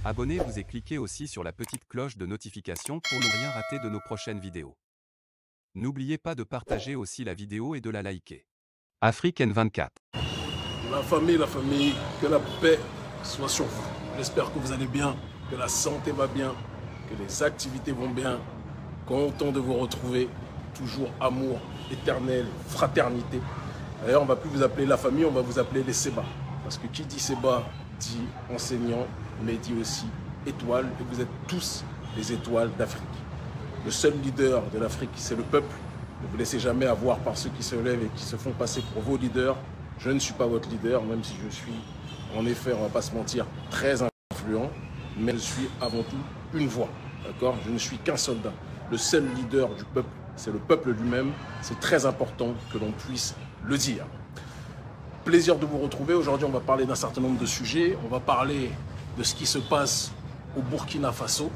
Abonnez-vous et cliquez aussi sur la petite cloche de notification pour ne rien rater de nos prochaines vidéos. N'oubliez pas de partager aussi la vidéo et de la liker. Afrique N24. La famille, que la paix soit sur vous. J'espère que vous allez bien, que la santé va bien, que les activités vont bien. Content de vous retrouver. Toujours amour éternel, fraternité. D'ailleurs, on ne va plus vous appeler la famille, on va vous appeler les Seba. Parce que qui dit Seba dit enseignant, mais dit aussi étoile. Et vous êtes tous les étoiles d'Afrique. Le seul leader de l'Afrique, c'est le peuple. Ne vous laissez jamais avoir par ceux qui se lèvent et qui se font passer pour vos leaders. Je ne suis pas votre leader, même si je suis, en effet, on ne va pas se mentir, très influent. Mais je suis avant tout une voix. D'accord? Je ne suis qu'un soldat. Le seul leader du peuple, c'est le peuple lui-même. C'est très important que l'on puisse le dire. Plaisir de vous retrouver. Aujourd'hui, on va parler d'un certain nombre de sujets. On va parler de ce qui se passe au Burkina Faso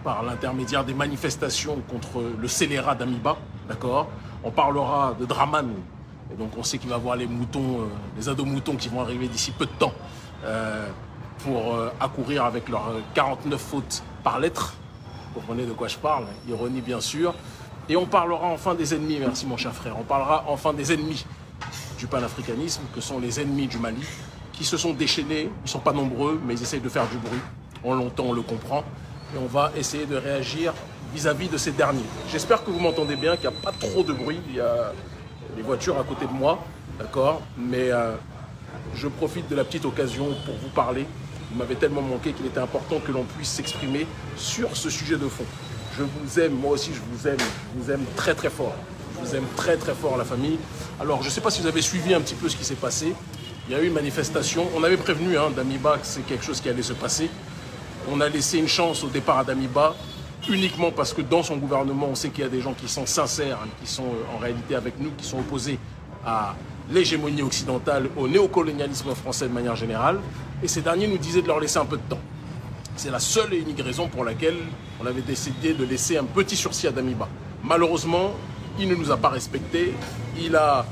par l'intermédiaire des manifestations contre le scélérat d'Amiba. D'accord? On parlera de Dramane. Et donc, on sait qu'il va y avoir les moutons, les ados-moutons qui vont arriver d'ici peu de temps pour accourir avec leurs 49 fautes par lettre. Vous comprenez de quoi je parle? Ironie, bien sûr. Et on parlera enfin des ennemis, merci mon cher frère, on parlera enfin des ennemis du panafricanisme, que sont les ennemis du Mali, qui se sont déchaînés, ils ne sont pas nombreux, mais ils essayent de faire du bruit. On l'entend, on le comprend, et on va essayer de réagir vis-à-vis de ces derniers. J'espère que vous m'entendez bien, qu'il n'y a pas trop de bruit, il y a les voitures à côté de moi, d'accord, mais je profite de la petite occasion pour vous parler. Vous m'avez tellement manqué qu'il était important que l'on puisse s'exprimer sur ce sujet de fond. Je vous aime, moi aussi je vous aime très très fort. Je vous aime très très fort la famille. Alors je ne sais pas si vous avez suivi un petit peu ce qui s'est passé. Il y a eu une manifestation, on avait prévenu d'Amiba que c'est quelque chose qui allait se passer. On a laissé une chance au départ à d'Amiba, uniquement parce que dans son gouvernement, on sait qu'il y a des gens qui sont sincères, qui sont en réalité avec nous, qui sont opposés à l'hégémonie occidentale, au néocolonialisme français de manière générale. Et ces derniers nous disaient de leur laisser un peu de temps. C'est la seule et unique raison pour laquelle on avait décidé de laisser un petit sursis à Damiba. Malheureusement, il ne nous a pas respectés. Il a,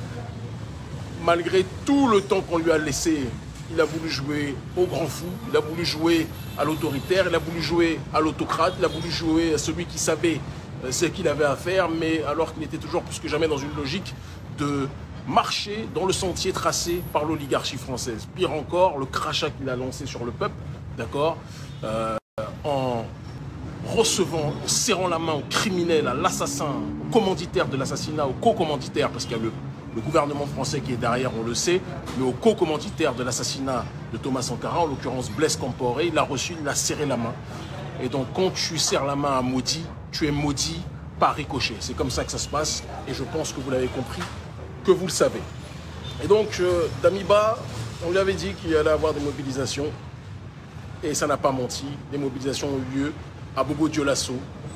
malgré tout le temps qu'on lui a laissé, il a voulu jouer au grand fou, il a voulu jouer à l'autoritaire, il a voulu jouer à l'autocrate, il a voulu jouer à celui qui savait ce qu'il avait à faire, mais alors qu'il était toujours plus que jamais dans une logique de marcher dans le sentier tracé par l'oligarchie française. Pire encore, le crachat qu'il a lancé sur le peuple, d'accord, en recevant, en serrant la main au criminel, à l'assassin, au commanditaire de l'assassinat, au co-commanditaire, parce qu'il y a le gouvernement français qui est derrière, on le sait, mais au co-commanditaire de l'assassinat de Thomas Sankara, en l'occurrence Blaise Compaoré, il l'a reçu, il a serré la main. Et donc quand tu serres la main à maudit, tu es maudit par ricochet. C'est comme ça que ça se passe, et je pense que vous l'avez compris, que vous le savez. Et donc Damiba, on lui avait dit qu'il allait avoir des mobilisations, et ça n'a pas menti. Des mobilisations ont eu lieu à Bobo-Dioulasso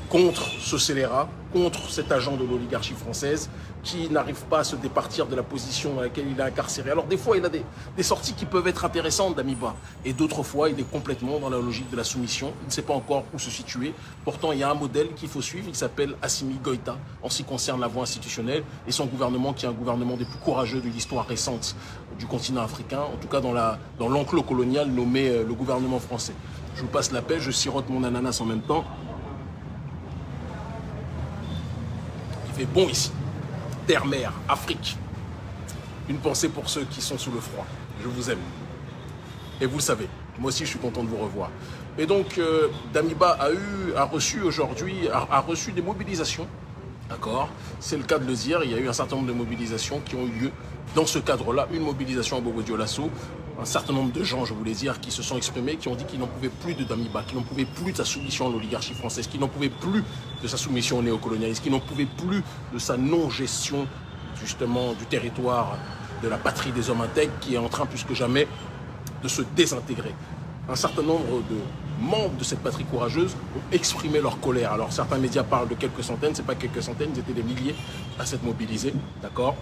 contre ce scélérat, contre cet agent de l'oligarchie française qui n'arrive pas à se départir de la position dans laquelle il est incarcéré. Alors des fois, il a des sorties qui peuvent être intéressantes d'Amiba, et d'autres fois, il est complètement dans la logique de la soumission. Il ne sait pas encore où se situer. Pourtant, il y a un modèle qu'il faut suivre, il s'appelle Assimi Goïta, en ce qui concerne la voie institutionnelle, et son gouvernement qui est un gouvernement des plus courageux de l'histoire récente du continent africain, en tout cas dans l'enclos colonial nommé le gouvernement français. Je vous passe la paix, je sirote mon ananas en même temps. Il fait bon ici. Terre, mer, Afrique. Une pensée pour ceux qui sont sous le froid. Je vous aime. Et vous le savez, moi aussi je suis content de vous revoir. Et donc, Damiba a reçu aujourd'hui, a reçu des mobilisations. D'accord? C'est le cas de le dire, il y a eu un certain nombre de mobilisations qui ont eu lieu dans ce cadre-là. Une mobilisation à Bobo-Dioulasso. Un certain nombre de gens, je voulais dire, qui se sont exprimés, qui ont dit qu'ils n'en pouvaient plus de Damiba, qu'ils n'en pouvaient plus de sa soumission à l'oligarchie française, qu'ils n'en pouvaient plus de sa soumission au néocolonialisme, qu'ils n'en pouvaient plus de sa non-gestion, justement, du territoire de la patrie des hommes intègres, qui est en train, plus que jamais, de se désintégrer. Un certain nombre de membres de cette patrie courageuse ont exprimé leur colère. Alors, certains médias parlent de quelques centaines, ce n'est pas quelques centaines, ils étaient des milliers à s'être mobilisés, d'accord?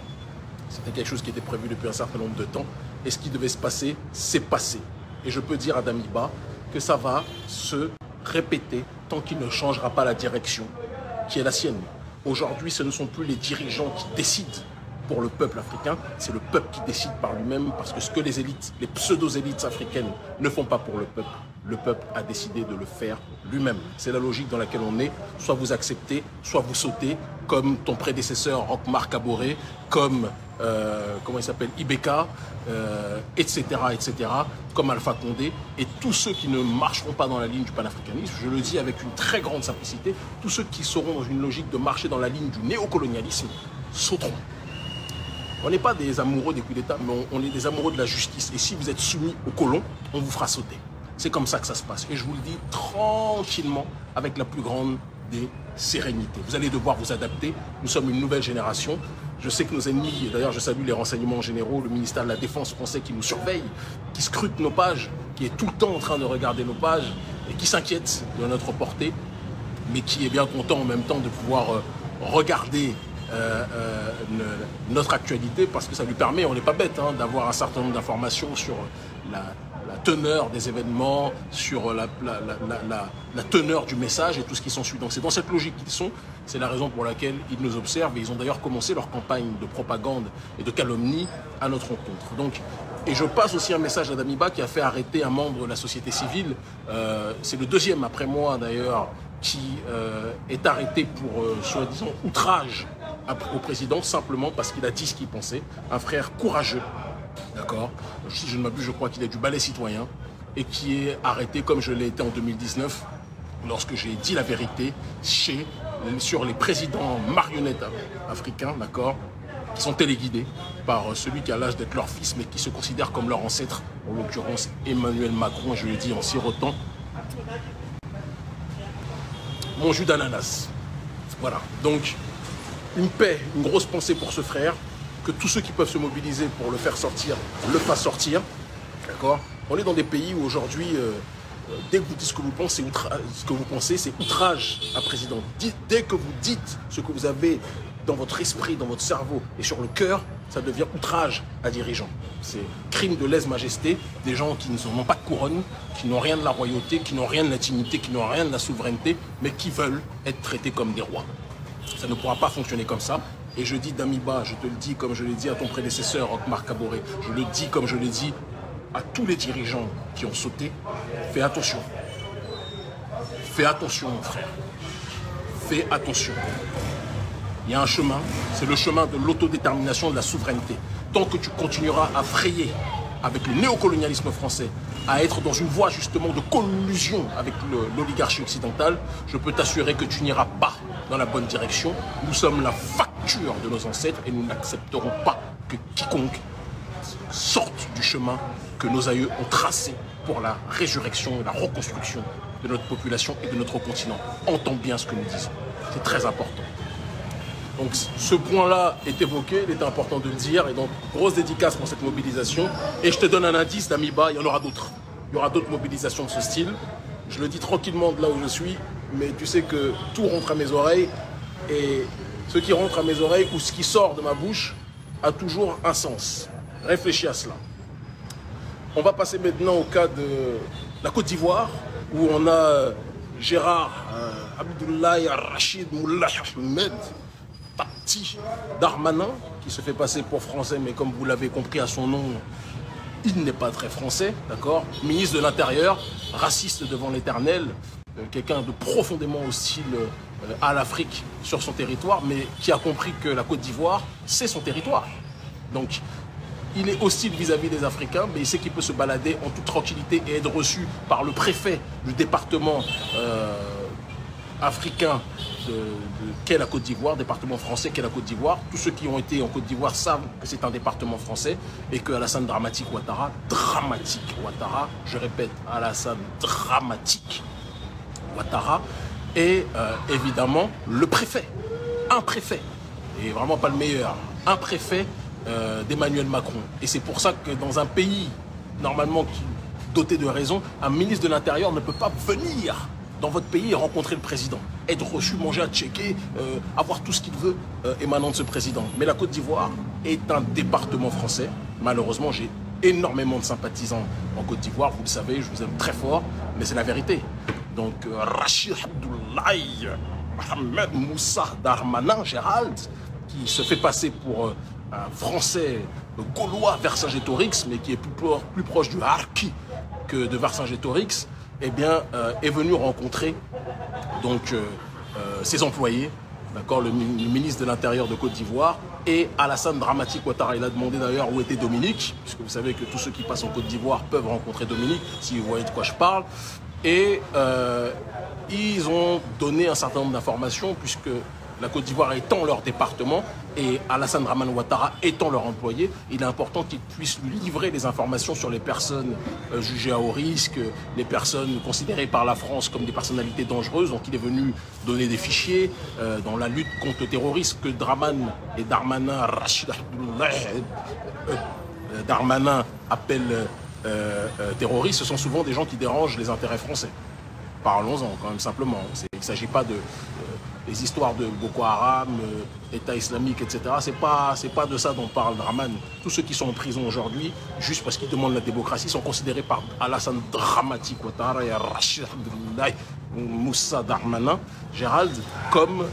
C'était quelque chose qui était prévu depuis un certain nombre de temps. Et ce qui devait se passer, s'est passé. Et je peux dire à Damiba que ça va se répéter tant qu'il ne changera pas la direction qui est la sienne. Aujourd'hui, ce ne sont plus les dirigeants qui décident pour le peuple africain, c'est le peuple qui décide par lui-même, parce que ce que les élites, les pseudo-élites africaines ne font pas pour le peuple a décidé de le faire lui-même. C'est la logique dans laquelle on est, soit vous acceptez, soit vous sautez, comme ton prédécesseur Roch-Marc Kaboré, comme, comment il s'appelle, Ibeka, etc., etc., comme Alpha Condé, et tous ceux qui ne marcheront pas dans la ligne du panafricanisme, je le dis avec une très grande simplicité, tous ceux qui seront dans une logique de marcher dans la ligne du néocolonialisme sauteront. On n'est pas des amoureux des coups d'État, mais on est des amoureux de la justice. Et si vous êtes soumis aux colons, on vous fera sauter. C'est comme ça que ça se passe. Et je vous le dis tranquillement, avec la plus grande des sérénités. Vous allez devoir vous adapter. Nous sommes une nouvelle génération. Je sais que nos ennemis, et d'ailleurs je salue les renseignements généraux, le ministère de la Défense français qui nous surveille, qui scrute nos pages, qui est tout le temps en train de regarder nos pages et qui s'inquiète de notre portée, mais qui est bien content en même temps de pouvoir regarder notre actualité, parce que ça lui permet, on n'est pas bête, hein, d'avoir un certain nombre d'informations sur la teneur des événements, sur la teneur du message et tout ce qui s'ensuit. Donc c'est dans cette logique qu'ils sont, c'est la raison pour laquelle ils nous observent, et ils ont d'ailleurs commencé leur campagne de propagande et de calomnie à notre rencontre. Donc, et je passe aussi un message à Damiba qui a fait arrêter un membre de la société civile, c'est le deuxième après moi d'ailleurs, qui est arrêté pour soi-disant outrage au président, simplement parce qu'il a dit ce qu'il pensait. Un frère courageux, d'accord, si je ne m'abuse, je crois qu'il est du Balai Citoyen, et qui est arrêté comme je l'ai été en 2019, lorsque j'ai dit la vérité sur les présidents marionnettes africains, d'accord, qui sont téléguidés par celui qui a l'âge d'être leur fils, mais qui se considère comme leur ancêtre, en l'occurrence Emmanuel Macron, et je le dis en sirotant mon jus d'ananas. Voilà, donc une paix, une grosse pensée pour ce frère, que tous ceux qui peuvent se mobiliser pour le faire sortir, le fassent sortir, d'accord. On est dans des pays où aujourd'hui, dès que vous dites ce que vous pensez, c'est outrage à président. Dès que vous dites ce que vous avez dans votre esprit, dans votre cerveau et sur le cœur, ça devient outrage à dirigeant. C'est crime de lèse-majesté, des gens qui n'ont pas de couronne, qui n'ont rien de la royauté, qui n'ont rien de l'intimité, qui n'ont rien de la souveraineté, mais qui veulent être traités comme des rois. Ça ne pourra pas fonctionner comme ça. Et je dis, Damiba, je te le dis comme je l'ai dit à ton prédécesseur, Roch-Marc Kaboré, je le dis comme je l'ai dit à tous les dirigeants qui ont sauté, fais attention. Fais attention, mon frère. Fais attention. Il y a un chemin, c'est le chemin de l'autodétermination, de la souveraineté. Tant que tu continueras à frayer avec le néocolonialisme français, à être dans une voie justement de collusion avec l'oligarchie occidentale, je peux t'assurer que tu n'iras pas dans la bonne direction. Nous sommes la facture de nos ancêtres et nous n'accepterons pas que quiconque sorte du chemin que nos aïeux ont tracé pour la résurrection et la reconstruction de notre population et de notre continent. Entends bien ce que nous disons. C'est très important. Donc ce point-là est évoqué, il est important de le dire, et donc grosse dédicace pour cette mobilisation. Et je te donne un indice, Damiba, il y en aura d'autres. Il y aura d'autres mobilisations de ce style. Je le dis tranquillement de là où je suis, mais tu sais que tout rentre à mes oreilles, et ce qui rentre à mes oreilles ou ce qui sort de ma bouche a toujours un sens. Réfléchis à cela. On va passer maintenant au cas de la Côte d'Ivoire, où on a Gérard Abdoulaye Rachid Moullah Ahmed Tati Darmanin, qui se fait passer pour français, mais comme vous l'avez compris à son nom, il n'est pas très français, d'accord. Ministre de l'Intérieur, raciste devant l'éternel, quelqu'un de profondément hostile à l'Afrique sur son territoire, mais qui a compris que la Côte d'Ivoire, c'est son territoire. Donc, il est hostile vis-à-vis des Africains, mais il sait qu'il peut se balader en toute tranquillité et être reçu par le préfet du département africain qu'est la Côte d'Ivoire, département français qu'est la Côte d'Ivoire. Tous ceux qui ont été en Côte d'Ivoire savent que c'est un département français et que Alassane Dramatique Ouattara, je répète, Alassane Dramatique Ouattara est évidemment le préfet, un préfet, et vraiment pas le meilleur, un préfet d'Emmanuel Macron. Et c'est pour ça que dans un pays normalement doté de raison, un ministre de l'Intérieur ne peut pas venir dans votre pays et rencontrer le président, être reçu, manger à checker, avoir tout ce qu'il veut émanant de ce président. Mais la Côte d'Ivoire est un département français. Malheureusement, j'ai énormément de sympathisants en Côte d'Ivoire, vous le savez, je vous aime très fort, mais c'est la vérité. Donc Rachid Abdoulaye Mohamed Moussa Darmanin, Gérald, qui se fait passer pour un Français gaulois Vercingétorix, mais qui est plus proche du Harki que de Vercingétorix, eh bien, est venu rencontrer donc ses employés, d'accord, le ministre de l'Intérieur de Côte d'Ivoire et Alassane Dramati Ouattara. Il a demandé d'ailleurs où était Dominique, puisque vous savez que tous ceux qui passent en Côte d'Ivoire peuvent rencontrer Dominique, si vous voyez de quoi je parle. Et ils ont donné un certain nombre d'informations, puisque la Côte d'Ivoire étant leur département et Alassane Dramane Ouattara étant leur employé, il est important qu'ils puissent lui livrer les informations sur les personnes jugées à haut risque, les personnes considérées par la France comme des personnalités dangereuses. Donc il est venu donner des fichiers dans la lutte contre le terrorisme que Dramane et Darmanin, Rachid Darmanin appellent terroristes. Ce sont souvent des gens qui dérangent les intérêts français. Parlons-en quand même simplement. Il ne s'agit pas de les histoires de Boko Haram, État islamique, etc. C'est pas de ça dont parle Dramane. Tous ceux qui sont en prison aujourd'hui, juste parce qu'ils demandent la démocratie, sont considérés par Alassane Dramati Ouattara et Rachid Moussa Darmanin, Gérald, comme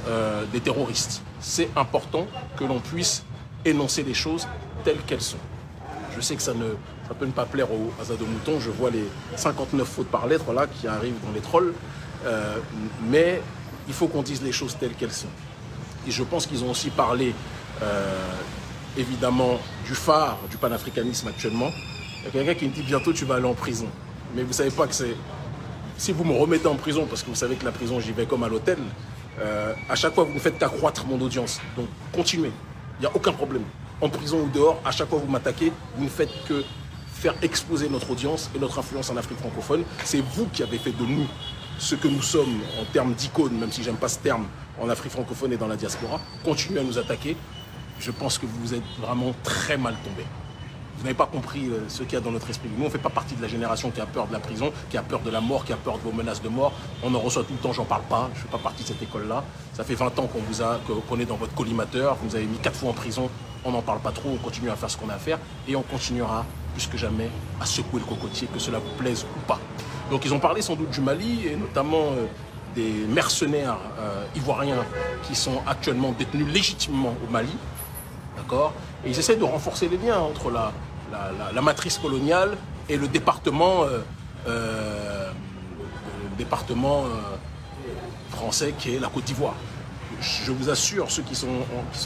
des terroristes. C'est important que l'on puisse énoncer les choses telles qu'elles sont. Je sais que ça peut ne pas plaire aux Azadomouton. Je vois les 59 fautes par lettre là qui arrivent dans les trolls. Mais il faut qu'on dise les choses telles qu'elles sont. Et je pense qu'ils ont aussi parlé, évidemment, du phare du panafricanisme actuellement. Il y a quelqu'un qui me dit bientôt tu vas aller en prison. Mais vous ne savez pas que c'est... Si vous me remettez en prison, parce que vous savez que la prison j'y vais comme à l'hôtel, à chaque fois vous ne faites qu'accroître mon audience. Donc continuez, il n'y a aucun problème. En prison ou dehors, à chaque fois vous m'attaquez, vous ne faites que faire exploser notre audience et notre influence en Afrique francophone. C'est vous qui avez fait de nous ce que nous sommes en termes d'icônes, même si j'aime pas ce terme, en Afrique francophone et dans la diaspora. Continuez à nous attaquer. Je pense que vous êtes vraiment très mal tombés. Vous n'avez pas compris ce qu'il y a dans notre esprit. Nous, on ne fait pas partie de la génération qui a peur de la prison, qui a peur de la mort, qui a peur de vos menaces de mort. On en reçoit tout le temps, j'en parle pas. Je ne fais pas partie de cette école-là. Ça fait 20 ans qu'on est dans votre collimateur. Vous nous avez mis 4 fois en prison. On n'en parle pas trop. On continue à faire ce qu'on a à faire. Et on continuera, plus que jamais, à secouer le cocotier, que cela vous plaise ou pas. Donc, ils ont parlé sans doute du Mali, et notamment des mercenaires ivoiriens qui sont actuellement détenus légitimement au Mali. D'accord ? Et ils essaient de renforcer les liens entre la matrice coloniale et le département, français qui est la Côte d'Ivoire. Je vous assure, ceux qui sont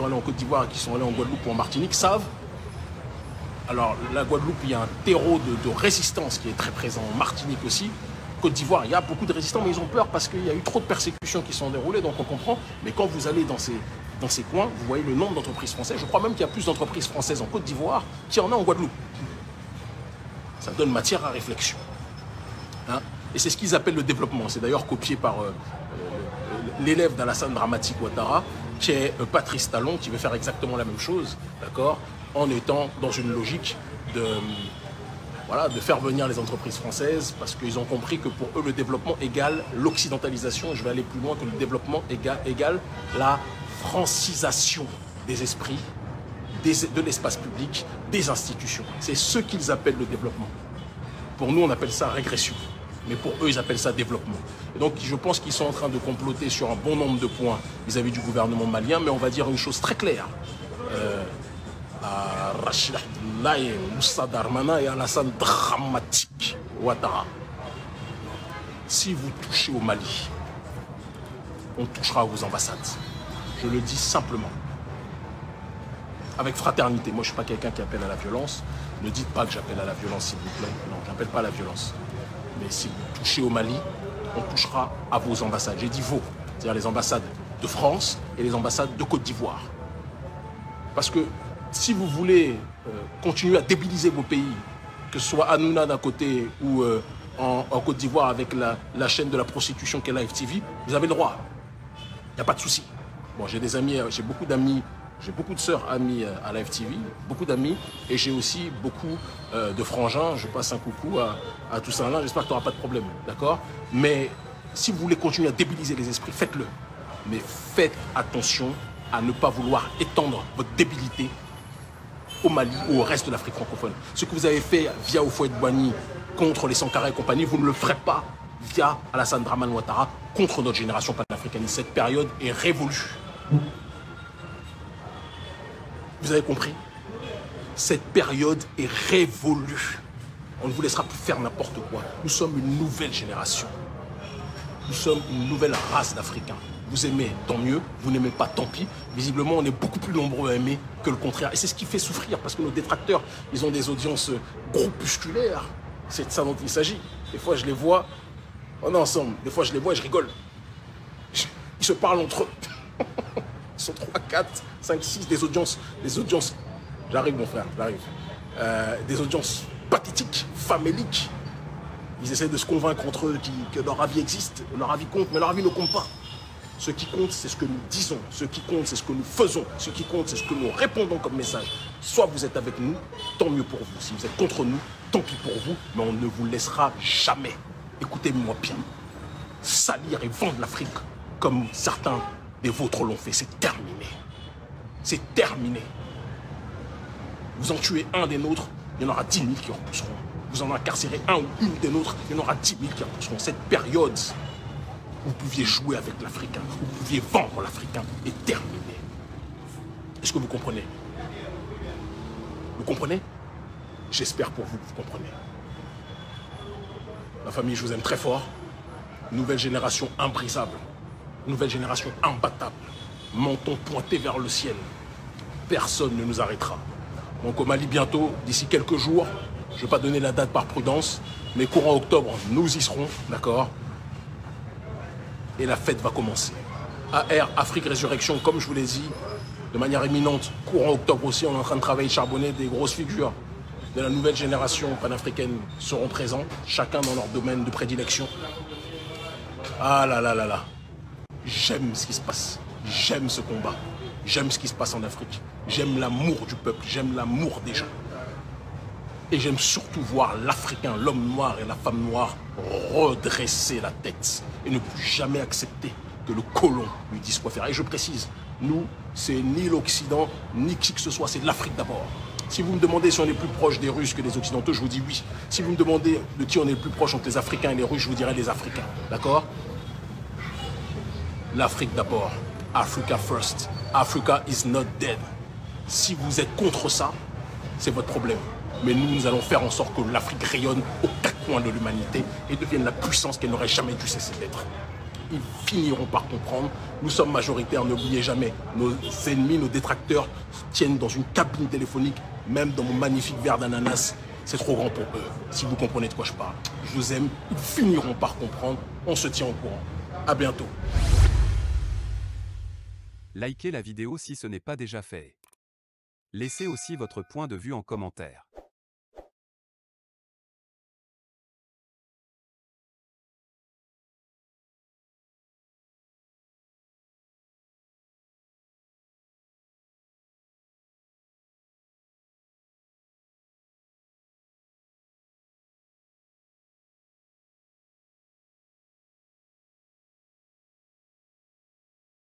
allés en Côte d'Ivoire et qui sont allés en Guadeloupe ou en Martinique savent. Alors, la Guadeloupe, il y a un terreau de résistance qui est très présent en Martinique aussi. Côte d'Ivoire, il y a beaucoup de résistants, mais ils ont peur parce qu'il y a eu trop de persécutions qui sont déroulées, donc on comprend. Mais quand vous allez dans ces coins, vous voyez le nombre d'entreprises françaises. Je crois même qu'il y a plus d'entreprises françaises en Côte d'Ivoire qu'il y en a en Guadeloupe. Ça donne matière à réflexion. Hein? Et c'est ce qu'ils appellent le développement. C'est d'ailleurs copié par l'élève d'Alassane Dramati Ouattara, qui est Patrice Talon, qui veut faire exactement la même chose, d'accord, en étant dans une logique de faire venir les entreprises françaises, parce qu'ils ont compris que pour eux, le développement égale l'occidentalisation. Je vais aller plus loin, que le développement égale la francisation des esprits, de l'espace public, des institutions. C'est ce qu'ils appellent le développement. Pour nous, on appelle ça régression. Mais pour eux, ils appellent ça développement. Et donc, je pense qu'ils sont en train de comploter sur un bon nombre de points vis-à-vis du gouvernement malien, mais on va dire une chose très claire. À Rachid Abdoulaye, Moussa Darmanin et Alassane Dramati Ouattara. Si vous touchez au Mali, on touchera à vos ambassades. Je le dis simplement. Avec fraternité. Moi, je ne suis pas quelqu'un qui appelle à la violence. Ne dites pas que j'appelle à la violence, s'il vous plaît. Non, je n'appelle pas à la violence. Mais si vous touchez au Mali, on touchera à vos ambassades. J'ai dit vos, c'est-à-dire les ambassades de France et les ambassades de Côte d'Ivoire. Parce que si vous voulez continuer à débiliser vos pays, que ce soit Hanouna d'un côté ou en Côte d'Ivoire avec la chaîne de la prostitution qu'est Live TV, vous avez le droit. Il n'y a pas de souci. Bon, j'ai des amis, j'ai beaucoup d'amis, j'ai beaucoup de sœurs amies à Live TV, beaucoup d'amis, et j'ai aussi beaucoup de frangins. Je passe un coucou à tout ça là, j'espère que tu n'auras pas de problème, d'accord? Mais si vous voulez continuer à débiliser les esprits, faites-le. Mais faites attention à ne pas vouloir étendre votre débilité au Mali ou au reste de l'Afrique francophone. Ce que vous avez fait via Houphouët-Boigny contre les Sankara et compagnie, vous ne le ferez pas via Alassane Dramane Ouattara contre notre génération panafricaniste. Cette période est révolue. Vous avez compris? Cette période est révolue. On ne vous laissera plus faire n'importe quoi. Nous sommes une nouvelle génération. Nous sommes une nouvelle race d'Africains. Vous aimez, tant mieux. Vous n'aimez pas, tant pis. Visiblement, on est beaucoup plus nombreux à aimer que le contraire. Et c'est ce qui fait souffrir, parce que nos détracteurs, ils ont des audiences groupusculaires. C'est de ça dont il s'agit. Des fois, je les vois, on est ensemble. Des fois, je les vois et je rigole. Ils se parlent entre eux. Ils sont 3, 4, 5, 6, des audiences. J'arrive, mon frère, j'arrive. Des audiences pathétiques, faméliques. Ils essaient de se convaincre entre eux que leur avis existe, leur avis compte, mais leur avis ne compte pas. Ce qui compte, c'est ce que nous disons. Ce qui compte, c'est ce que nous faisons. Ce qui compte, c'est ce que nous répondons comme message. Soit vous êtes avec nous, tant mieux pour vous. Si vous êtes contre nous, tant pis pour vous, mais on ne vous laissera jamais. Écoutez-moi bien. Salir et vendre l'Afrique comme certains des vôtres l'ont fait, c'est terminé. C'est terminé. Vous en tuez un des nôtres, il y en aura 10 000 qui repousseront. Vous en incarcérez un ou une des nôtres, il y en aura 10 000 qui repousseront. Cette période, vous pouviez jouer avec l'Africain, vous pouviez vendre l'Africain, est terminée. Est-ce que vous comprenez? Vous comprenez? J'espère pour vous que vous comprenez. Ma famille, je vous aime très fort. Nouvelle génération imbrisable. Nouvelle génération imbattable. Menton pointé vers le ciel. Personne ne nous arrêtera. Donc au Mali bientôt, d'ici quelques jours, je ne vais pas donner la date par prudence, mais courant octobre, nous y serons, d'accord? Et la fête va commencer. AR, Afrique Résurrection, comme je vous l'ai dit, de manière imminente, courant octobre aussi, on est en train de travailler, charbonner, des grosses figures de la nouvelle génération panafricaine seront présents, chacun dans leur domaine de prédilection. Ah là là là là. J'aime ce qui se passe. J'aime ce combat. J'aime ce qui se passe en Afrique. J'aime l'amour du peuple. J'aime l'amour des gens. Et j'aime surtout voir l'Africain, l'homme noir et la femme noire redresser la tête et ne plus jamais accepter que le colon lui dise quoi faire. Et je précise, nous, c'est ni l'Occident, ni qui que ce soit, c'est l'Afrique d'abord. Si vous me demandez si on est plus proche des Russes que des Occidentaux, je vous dis oui. Si vous me demandez de qui on est le plus proche entre les Africains et les Russes, je vous dirai les Africains. D'accord? L'Afrique d'abord. Africa first. Africa is not dead. Si vous êtes contre ça, c'est votre problème. Mais nous, nous allons faire en sorte que l'Afrique rayonne aux quatre coins de l'humanité et devienne la puissance qu'elle n'aurait jamais dû cesser d'être. Ils finiront par comprendre. Nous sommes majoritaires, n'oubliez jamais. Nos ennemis, nos détracteurs tiennent dans une cabine téléphonique, même dans mon magnifique verre d'ananas. C'est trop grand pour eux. Si vous comprenez de quoi je parle. Je vous aime. Ils finiront par comprendre. On se tient au courant. À bientôt. Likez la vidéo si ce n'est pas déjà fait. Laissez aussi votre point de vue en commentaire.